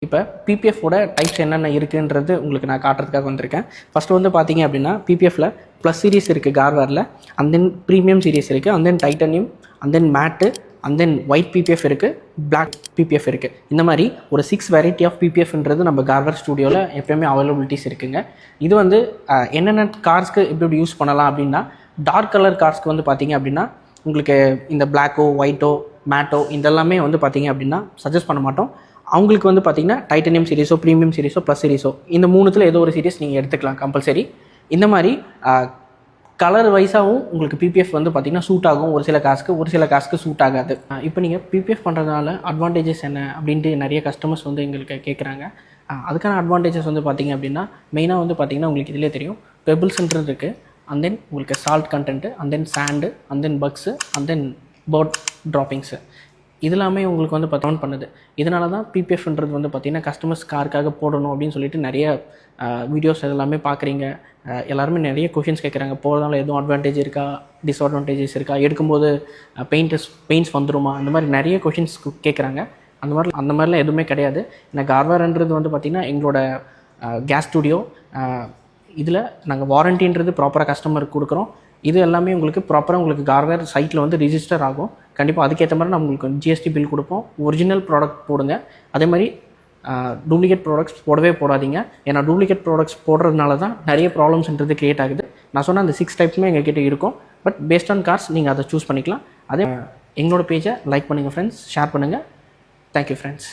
இப்போ பிபிஎஃபோட டைப்ஸ் என்னென்ன இருக்குன்றது உங்களுக்கு நான் காட்டுறதுக்காக வந்திருக்கேன். ஃபஸ்ட்டு வந்து பார்த்தீங்க அப்படின்னா பிபிஎஃப்பில் ப்ளஸ் சீரிஸ் இருக்குது கார்வேரில், அண்ட் தென் ப்ரீமியம் சீரிஸ் இருக்குது, and then titanium, and then matte, and then white PPF இருக்குது, பிளாக் பிபிஎஃப் இருக்குது. இந்த மாதிரி ஒரு 6 வெரைட்டி ஆஃப் பிபிஎஃப்ன்றது நம்ம கார்வேர் ஸ்டூடியோவில் எப்போயுமே அவைலபிலிட்டிஸ் இருக்குங்க. இது வந்து என்னென்ன கார்ஸ்க்கு எப்படி யூஸ் பண்ணலாம் அப்படின்னா, டார்க் கலர் கார்ஸ்க்கு வந்து பார்த்தீங்க அப்படின்னா உங்களுக்கு இந்த பிளாக்கோ ஒயிட்டோ மேட்டோ இதெல்லாமே வந்து பார்த்தீங்க அப்படின்னா சஜஸ்ட் பண்ண மாட்டோம். அவங்களுக்கு வந்து பார்த்திங்கன்னா டைட்டனியம் சீரிஸோ ப்ரீமியம் சீரிஸோ ப்ளஸ் சீரிஸோ இந்த மூணுத்தில் ஏதோ ஒரு சீரிஸ் நீங்கள் எடுத்துக்கலாம் கம்பல்சரி. இந்த மாதிரி கலர் வைஸாகவும் உங்களுக்கு பிபிஎஃப் வந்து பார்த்திங்கன்னா சூட் ஆகும். ஒரு சில காசுக்கு சூட் ஆகாது. இப்போ நீங்கள் பிபிஎஃப் பண்ணுறதுனால அட்வான்டேஜஸ் என்ன அப்படின்ட்டு நிறைய கஸ்டமர்ஸ் வந்து எங்களுக்கு கேட்குறாங்க. அதுக்கான அட்வான்டேஜஸ் வந்து பார்த்திங்க அப்படின்னா மெயினாக வந்து பார்த்திங்கன்னா உங்களுக்கு இதிலே தெரியும் பெபிள்ஸ்ன்றது இருக்குது, அண்ட் தென் உங்களுக்கு salt content, and then sand, and then bugs, and then bird droppings இதெல்லாமே உங்களுக்கு வந்து கவுண்ட் பண்ணுது. இதனால தான் பிபிஎஃப்ன்றது வந்து பார்த்திங்கன்னா கஸ்டமர்ஸ் காருக்காக போடணும் அப்படின்னு சொல்லிட்டு நிறைய வீடியோஸ் எல்லாமே பார்க்குறீங்க. எல்லாருமே நிறைய கொஷின்ஸ் கேட்குறாங்க. போகிறதுனால எதுவும் அட்வான்டேஜ் இருக்கா, டிஸ்அட்வான்டேஜஸ் இருக்கா, எடுக்கும்போது பெயிண்ட்ஸ் வந்துருமா, அந்த மாதிரி நிறைய கொஷின்ஸ் கேட்குறாங்க. அந்த மாதிரிலாம் எதுவுமே கிடையாது. ஏன்னா கார்வேர்ன்றது வந்து பார்த்திங்கன்னா எங்களோட கேஸ் ஸ்டூடியோ, இதில் நாங்கள் வாரண்டின்றது ப்ராப்பராக கஸ்டமருக்கு கொடுக்குறோம். இது எல்லாமே உங்களுக்கு ப்ராப்பராக உங்களுக்கு கார்வேர் சைட்டில் வந்து ரிஜிஸ்டர் ஆகும். கண்டிப்பாக அதுக்கேற்ற மாதிரி நம்ம உங்களுக்கு ஜிஎஸ்டி பில் கொடுப்போம். ஒரிஜினல் ப்ராடக்ட் போடுங்க. அதே மாதிரி டூப்ளிகேட் ப்ராடக்ட்ஸ் போடவே போடாதீங்க. ஏன்னா டூப்ளிகேட் ப்ராடக்ட்ஸ் போடுறதுனால தான் நிறைய ப்ராப்ளம்ஸ்ன்றது க்ரியேட் ஆகுது. நான் சொன்ன அந்த 6 டைப்ஸுமே எங்ககிட்ட இருக்கும். பட் பேஸ்ட் ஆன் கார்ஸ் நீங்கள் அதை சூஸ் பண்ணிக்கலாம். அதே எங்களோட பேஜை லைக் பண்ணுங்கள் ஃப்ரெண்ட்ஸ், ஷேர் பண்ணுங்கள். Thank you friends.